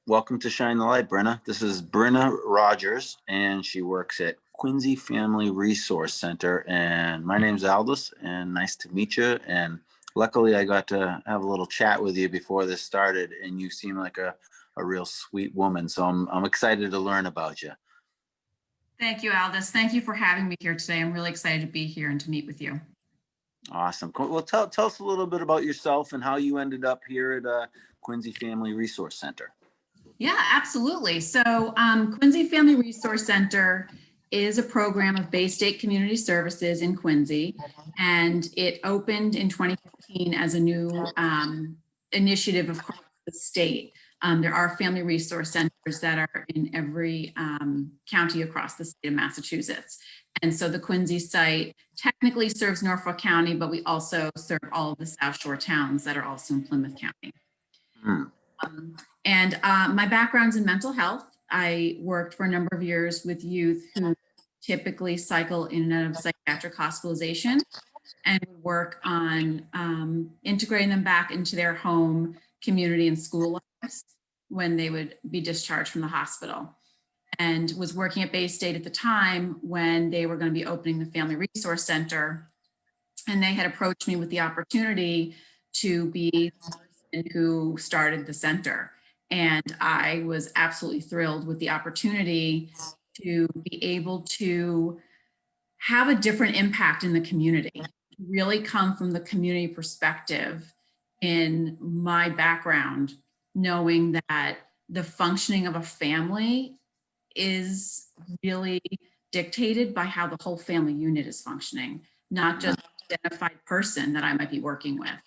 Welcome to Shine the Light, Bryna. This is Bryna Rogers, and she works at Quincy Family Resource Center. And my name's Aldous, and nice to meet you. And luckily, I got to have a little chat with you before this started, and you seem like a real sweet woman. So I'm excited to learn about you. Thank you, Aldous. Thank you for having me here today. I'm really excited to be here and to meet with you. Awesome. Well, tell us a little bit about yourself and how you ended up here at Quincy Family Resource Center. Yeah, absolutely. So Quincy Family Resource Center is a program of Bay State Community Services in Quincy, and it opened in 2015 as a new initiative across the state. There are family resource centers that are in every county across the state of Massachusetts. And so the Quincy site technically serves Norfolk County, but we also serve all of the South Shore towns that are also in Plymouth County. My background's in mental health. I worked for a number of years with youth who typically cycle in and out of psychiatric hospitalization, and would work on integrating them back into their home, community, and school lives when they would be discharged from the hospital. And was working at Bay State at the time when they were going to be opening the Family Resource Center. And they had approached me with the opportunity to be the person who started the center. And I was absolutely thrilled with the opportunity to be able to have a different impact in the community, really come from the community perspective in my background, knowing that the functioning of a family is really dictated by how the whole family unit is functioning, not just an identified person that I might be working with.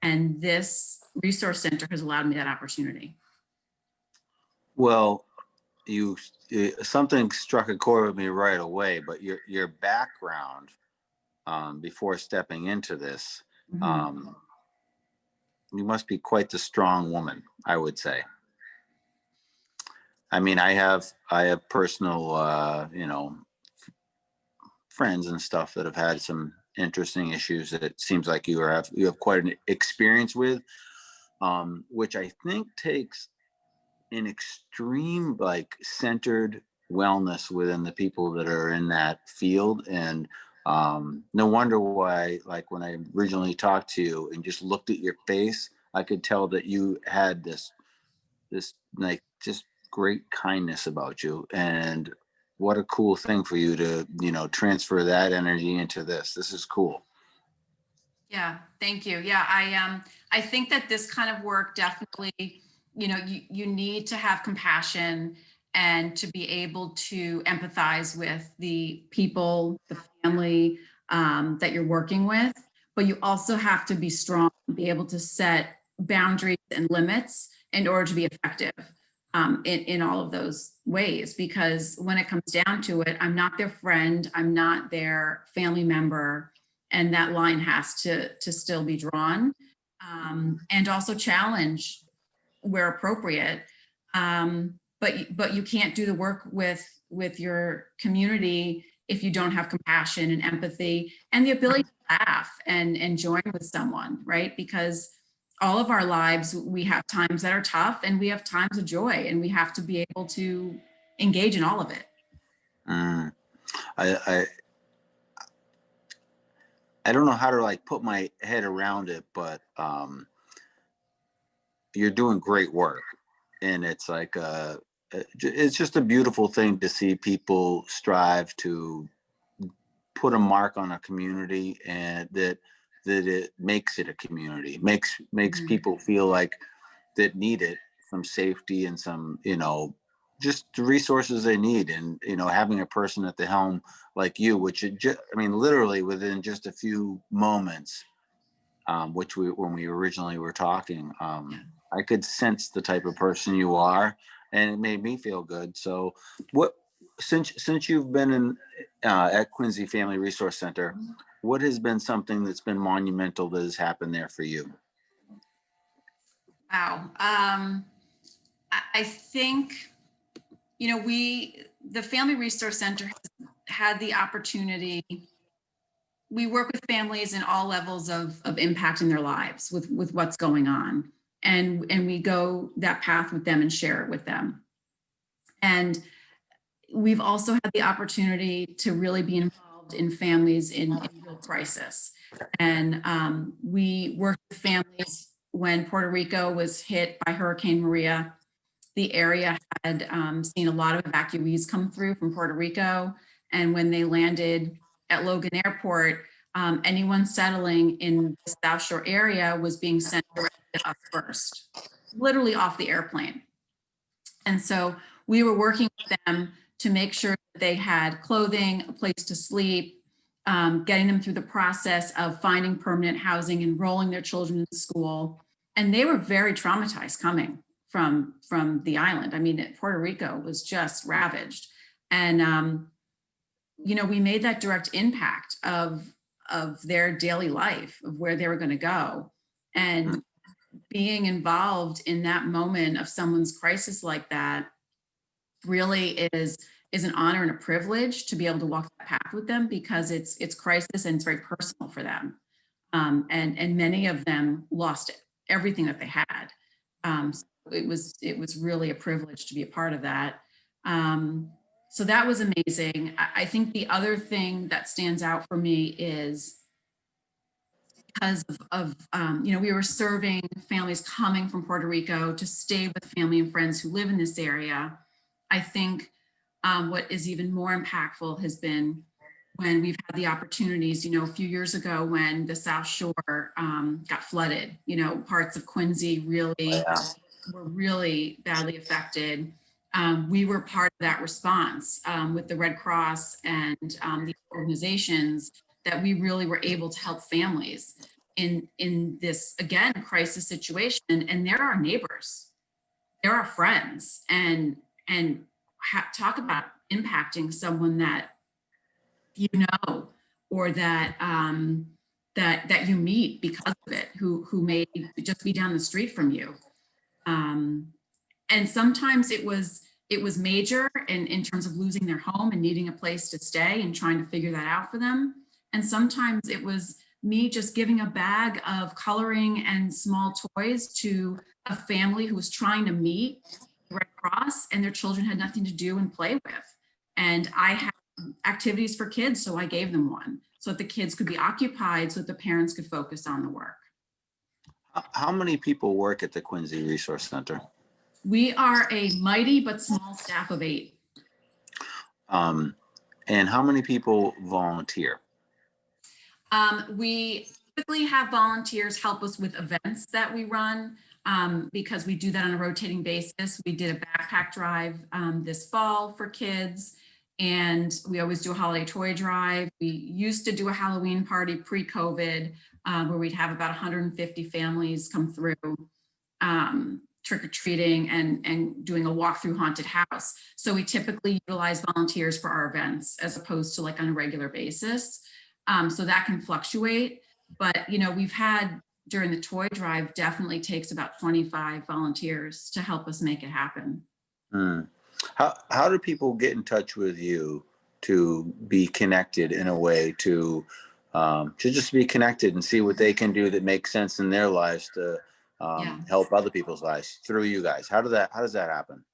And this resource center has allowed me that opportunity. Well, something struck a chord with me right away, but your background before stepping into this, you must be quite the strong woman, I would say. I mean, I have personal, friends and stuff that have had some interesting issues that it seems like you have quite an experience with, which I think takes an extreme, like, centered wellness within the people that are in that field. And no wonder why, like, when I originally talked to you and just looked at your face, I could tell that you had this like just great kindness about you. And what a cool thing for you to transfer that energy into this. This is cool. Yeah, thank you. Yeah, I think that this kind of work definitely, you need to have compassion and to be able to empathize with the people, the family that you're working with, but you also have to be strong, be able to set boundaries and limits in order to be effective in all of those ways. Because when it comes down to it, I'm not their friend, I'm not their family member, and that line has to still be drawn, and also challenge where appropriate. But you can't do the work with your community if you don't have compassion and empathy and the ability to laugh and join with someone, right? Because all of our lives, we have times that are tough and we have times of joy, and we have to be able to engage in all of it. I don't know how to, like, put my head around it, but you're doing great work, and it's like it's just a beautiful thing to see people strive to put a mark on a community, and that it makes it a community, makes people feel like that need it, some safety and some just the resources they need. And having a person at the helm like you, which literally within just a few moments, when we originally were talking, I could sense the type of person you are, and it made me feel good. So since you've been at Quincy Family Resource Center, what has been something that's been monumental that has happened there for you? Wow. I think, the Family Resource Center has had the opportunity. We work with families in all levels of impact in their lives with what's going on. and we go that path with them and share it with them. And we've also had the opportunity to really be involved in families in real crisis. And we worked with families when Puerto Rico was hit by Hurricane Maria. The area had seen a lot of evacuees come through from Puerto Rico. And when they landed at Logan Airport, anyone settling in the South Shore area was being sent directly to us first, literally off the airplane. And so we were working with them to make sure that they had clothing, a place to sleep, getting them through the process of finding permanent housing, enrolling their children in school. And they were very traumatized coming from the island. I mean, Puerto Rico was just ravaged. And, you know, we made that direct impact of their daily life, of where they were going to go. And being involved in that moment of someone's crisis like that really is an honor and a privilege to be able to walk that path with them, because it's crisis and it's very personal for them. And many of them lost everything that they had. So it was really a privilege to be a part of that. So that was amazing. I think the other thing that stands out for me is because of you know, we were serving families coming from Puerto Rico to stay with family and friends who live in this area. I think what is even more impactful has been when we've had the opportunities, you know, a few years ago when the South Shore got flooded, you know, parts of Quincy really were really badly affected. We were part of that response with the Red Cross and the organizations, that we really were able to help families in this, again, crisis situation. And they're our neighbors, they're our friends, and talk about impacting someone that you know, or that that you meet because of it, who may just be down the street from you. And sometimes it was major in terms of losing their home and needing a place to stay and trying to figure that out for them. And sometimes it was me just giving a bag of coloring and small toys to a family who was trying to meet the Red Cross, and their children had nothing to do and play with. And I had activities for kids, so I gave them one so that the kids could be occupied, so that the parents could focus on the work. How many people work at the Quincy Resource Center? We are a mighty but small staff of 8. And how many people volunteer? We typically have volunteers help us with events that we run, because we do that on a rotating basis. We did a backpack drive this fall for kids, and we always do a holiday toy drive. We used to do a Halloween party pre-COVID, where we'd have about 150 families come through, trick-or-treating and doing a walk through haunted house. So we typically utilize volunteers for our events as opposed to like on a regular basis. So that can fluctuate, but you know, we've had during the toy drive definitely takes about 25 volunteers to help us make it happen. How do people get in touch with you to be connected in a way to just be connected and see what they can do that makes sense in their lives to help other people's lives through you guys? How does that happen?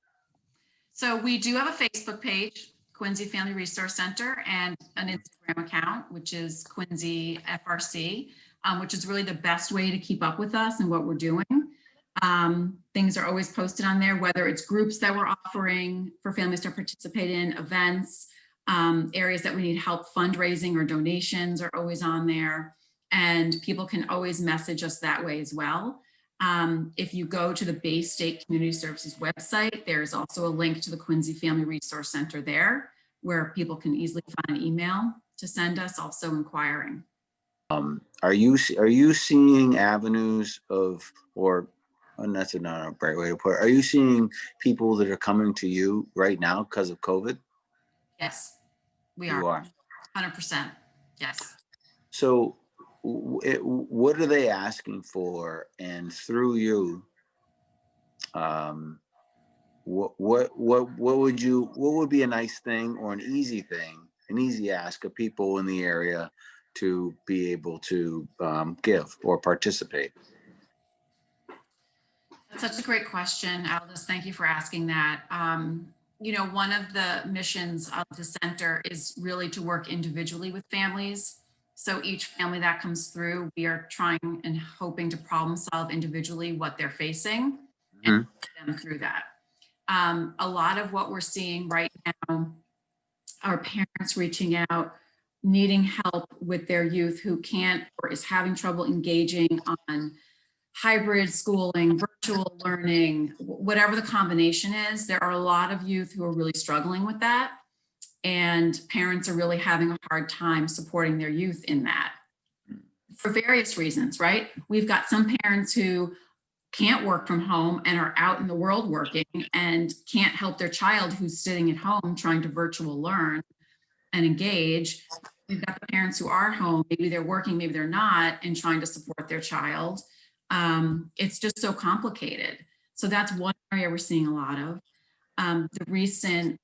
So we do have a Facebook page, Quincy Family Resource Center, and an Instagram account, which is Quincy FRC, which is really the best way to keep up with us and what we're doing. Things are always posted on there, whether it's groups that we're offering for families to participate in, events, areas that we need help fundraising or donations are always on there. And people can always message us that way as well. If you go to the Bay State Community Services website, there's also a link to the Quincy Family Resource Center there, where people can easily find an email to send us, also inquiring. Are you seeing avenues of, or and that's not a right way to put it, are you seeing people that are coming to you right now because of COVID? Yes, we You are. 100%. Yes. So what are they asking for? And through you, what would be a nice thing or an easy ask of people in the area to be able to give or participate? That's such a great question, Aldous. Thank you for asking that. One of the missions of the center is really to work individually with families. So each family that comes through, we are trying and hoping to problem solve individually what they're facing and Mhm. get them through that. A lot of what we're seeing right now are parents reaching out, needing help with their youth who can't or is having trouble engaging on hybrid schooling, virtual learning, whatever the combination is. There are a lot of youth who are really struggling with that. And parents are really having a hard time supporting their youth in that for various reasons, right? We've got some parents who can't work from home and are out in the world working and can't help their child who's sitting at home trying to virtual learn and engage. We've got the parents who are home, maybe they're working, maybe they're not, and trying to support their child. It's just so complicated. So that's one area we're seeing a lot of. The recent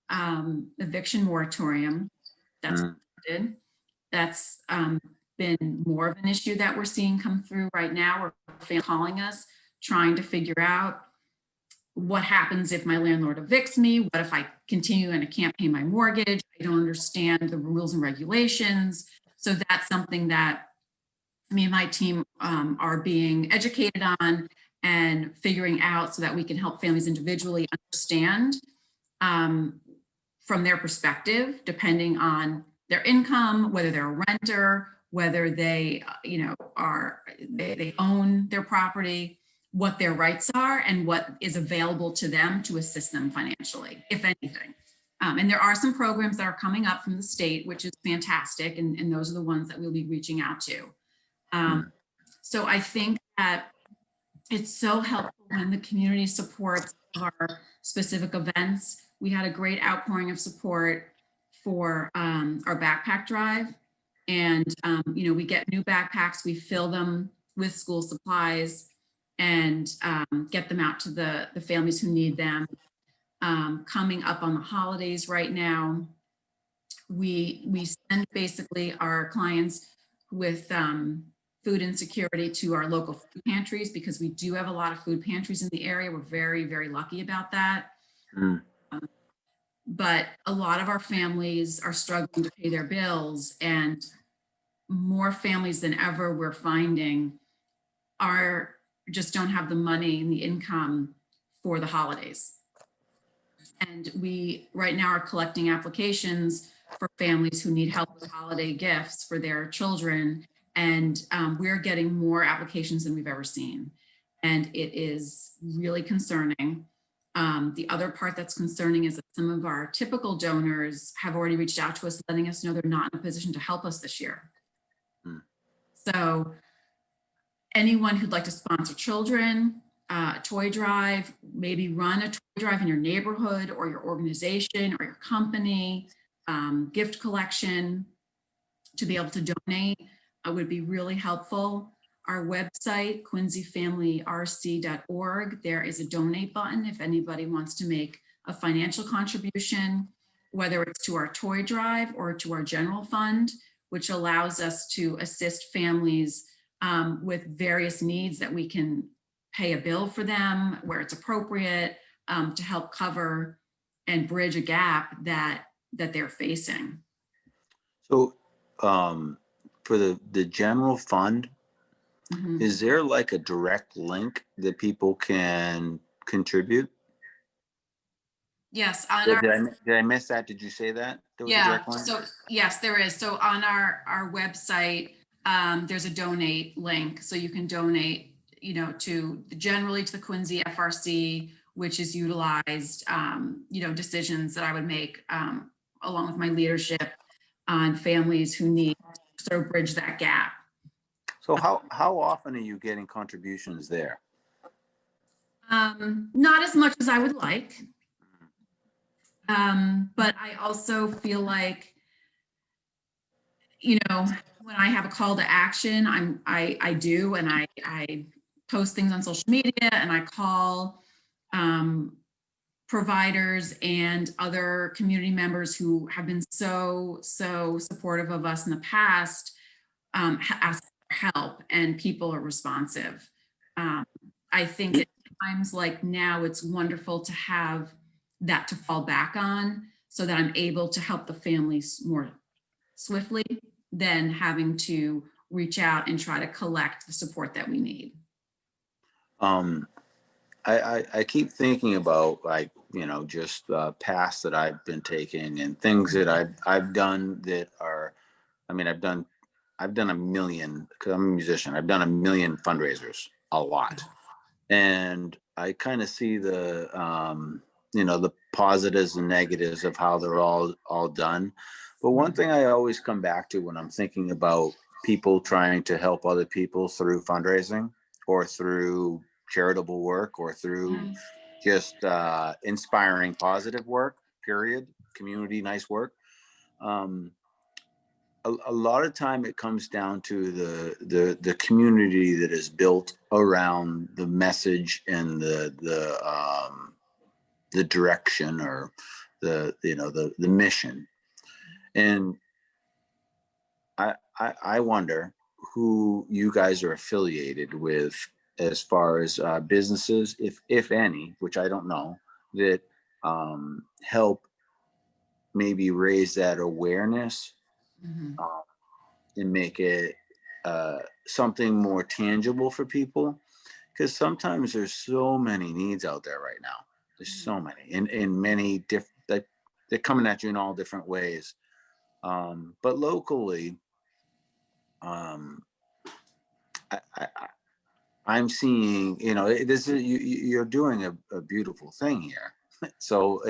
eviction moratorium that's Mm. ended, that's been more of an issue that we're seeing come through right now. Where families calling us, trying to figure out what happens if my landlord evicts me? What if I continue and I can't pay my mortgage? I don't understand the rules and regulations. So that's something that me and my team are being educated on and figuring out so that we can help families individually understand from their perspective, depending on their income, whether they're a renter, whether they, they own their property, what their rights are, and what is available to them to assist them financially, if anything. And there are some programs that are coming up from the state, which is fantastic, and those are the ones that we'll be reaching out to. So I think that it's so helpful when the community supports our specific events. We had a great outpouring of support for our backpack drive. And, we get new backpacks, we fill them with school supplies and get them out to the families who need them. Coming up on the holidays right now, we send basically our clients with food insecurity to our local food pantries, because we do have a lot of food pantries in the area. We're very, very lucky about that. Mm. But a lot of our families are struggling to pay their bills, and more families than ever we're finding are just don't have the money and the income for the holidays. And we right now are collecting applications for families who need help with holiday gifts for their children. And we're getting more applications than we've ever seen. And it is really concerning. The other part that's concerning is that some of our typical donors have already reached out to us, letting us know they're not in a position to help us this year. So anyone who'd like to sponsor children, a toy drive, maybe run a toy drive in your neighborhood or your organization or your company, gift collection to be able to donate would be really helpful. Our website, quincyfamilyrc.org, there is a donate button if anybody wants to make a financial contribution, whether it's to our toy drive or to our general fund, which allows us to assist families with various needs that we can pay a bill for them where it's appropriate, to help cover and bridge a gap that they're facing. So for the general fund, is there like a direct link that people can contribute? Yes. Did I miss that? Did you say that? There was a direct link? So yes, there is. So on our website, there's a donate link. So you can donate, generally to the Quincy FRC, which is utilized, decisions that I would make along with my leadership on families who need to sort of bridge that gap. So how often are you getting contributions there? Not as much as I would like. But I also feel like, when I have a call to action, I do, and I post things on social media, and I call providers and other community members who have been so supportive of us in the past, ask for help, and people are responsive. I think it's times like now, it's wonderful to have that to fall back on so that I'm able to help the families more swiftly than having to reach out and try to collect the support that we need. Um, I keep thinking about, like, just paths that I've been taking and things that I've done that are, I mean, I've done a million, because I'm a musician. I've done a million fundraisers, a lot. And I kind of see the positives and negatives of how they're all done. But one thing I always come back to when I'm thinking about people trying to help other people through fundraising or through charitable work or through just inspiring positive work, period, community, nice work. Um, a lot of time it comes down to the community that is built around the message and the direction, or the mission. And I wonder who you guys are affiliated with, as far as businesses, if any, which I don't know, that help maybe raise that awareness, Mhm. um, and make it something more tangible for people. Because sometimes there's so many needs out there right now. There's so many, in many different, that they're coming at you in all different ways. But locally, um, I'm seeing, this is, you're doing a beautiful thing here. So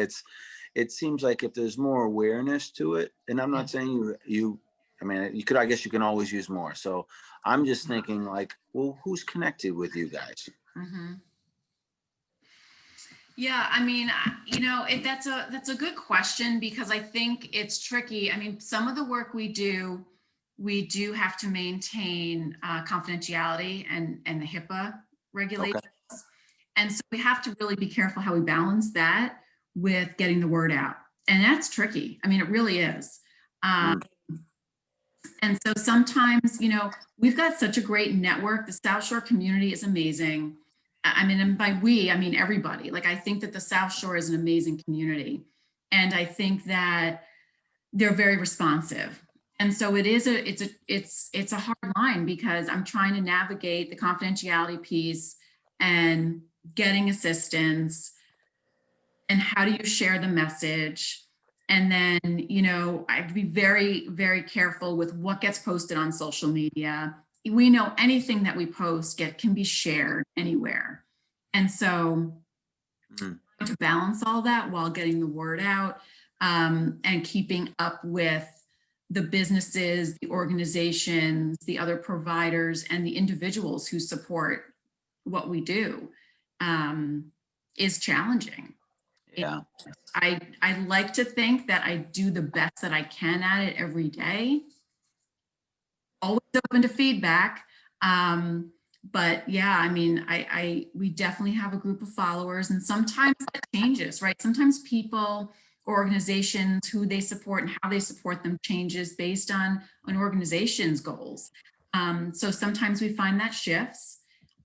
it seems like if there's more awareness to it, and I'm Yeah. not saying I mean, I guess you can always use more. So I'm just thinking, like, well, who's connected with you guys? Mhm. Yeah, I mean, that's a good question because I think it's tricky. I mean, some of the work we do have to maintain confidentiality and the HIPAA Okay. regulations, and so we have to really be careful how we balance that with getting the word out, and that's tricky. I mean, it really is. Um, Mm, and so sometimes, we've got such a great network. The South Shore community is amazing. I mean, and by we, I mean everybody. Like, I think that the South Shore is an amazing community. And I think that they're very responsive. And so it's a hard line because I'm trying to navigate the confidentiality piece and getting assistance, and how do you share the message. And then, I have to be very, very careful with what gets posted on social media. We know anything that we post can be shared anywhere. And so mm. to balance all that while getting the word out, and keeping up with the businesses, the organizations, the other providers, and the individuals who support what we do, is challenging. Yeah. I like to think that I do the best that I can at it every day. Always open to feedback. But yeah, I mean, we definitely have a group of followers, and sometimes that changes, right? Sometimes people, organizations, who they support and how they support them changes based on an organization's goals. So sometimes we find that shifts.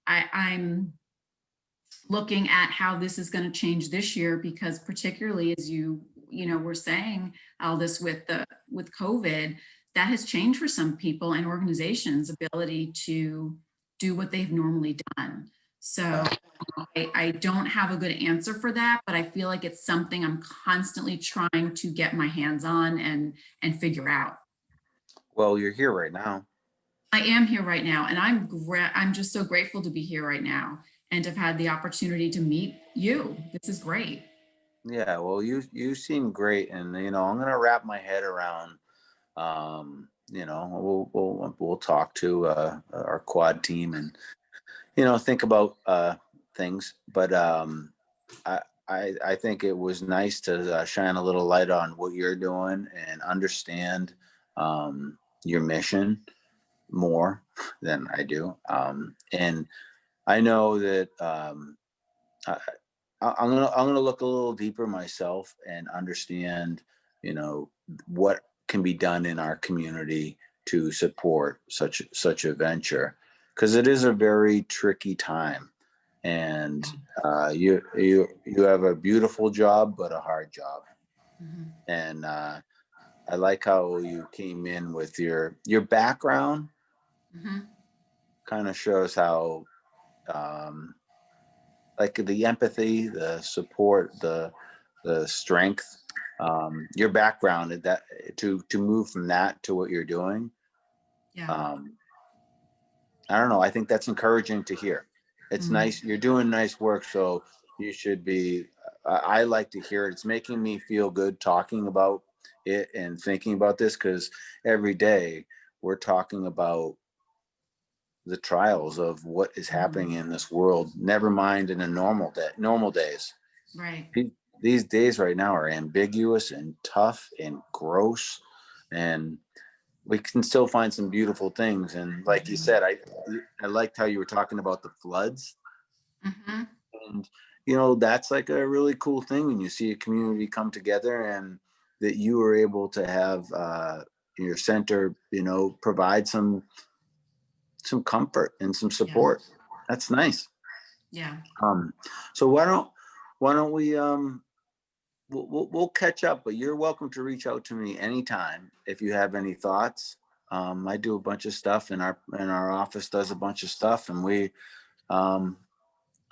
I'm looking at how this is going to change this year, because particularly as we're saying all this with COVID, that has changed for some people and organizations' ability to do what they've normally done. So Yeah. I don't have a good answer for that, but I feel like it's something I'm constantly trying to get my hands on and figure out. Well, you're here right now. I am here right now, and I'm just so grateful to be here right now and to have had the opportunity to meet you. This is great. Yeah. Well, you seem great, and I'm gonna wrap my head around. We'll talk to our quad team, and think about things. But I, I think it was nice to shine a little light on what you're doing and understand your mission more than I do. And I know that I, I'm gonna look a little deeper myself and understand, you know, what can be done in our community to support such a venture, because it is a very tricky time. and you have a beautiful job, but a hard job. Mhm. And I like how you came in with your background. Mhm. Kind of shows how um, like the empathy, the support, the strength, your background, that to move from that to what you're doing. Yeah. Um, I don't know. I think that's encouraging to hear. It's Mm. nice. You're doing nice work, so you should be. I like to hear it. It's making me feel good talking about it and thinking about this, because every day we're talking about the trials of what is Mhm. happening in this world. Never mind in a normal days. Right. These days right now are ambiguous and tough and gross, and we can still find some beautiful things. And like you Mhm. said, I liked how you were talking about the floods. Mhm. And that's like a really cool thing when you see a community come together, and that you were able to have your center provide some comfort and some Yeah. support. That's nice. Yeah. um so why don't we we'll catch up, but you're welcome to reach out to me anytime if you have any thoughts. I do a bunch of stuff, and our office does a bunch of stuff, and we um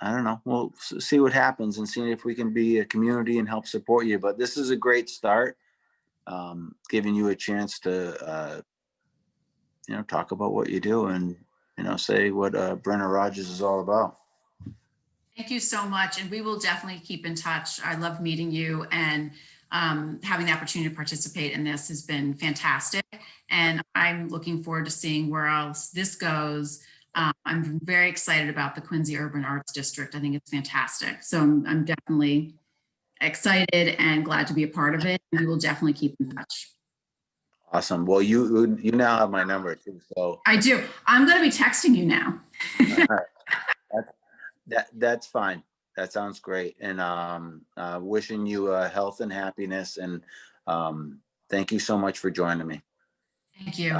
I don't know. We'll see what happens and see if we can be a community and help support you. But this is a great start, giving you a chance to, talk about what you do, and, say what Bryna Rogers is all about. Thank you so much. And we will definitely keep in touch. I love meeting you, and having the opportunity to participate in this has been fantastic. And I'm looking forward to seeing where else this goes. I'm very excited about the Quincy Urban Arts District. I think it's fantastic. So I'm definitely excited and glad to be a part of it. And we will definitely keep in touch. Awesome. Well, you now have my number too. So I do. I'm going to be texting you now. that's, that's fine. That sounds great. And wishing you health and happiness. And thank you so much for joining me. Thank you.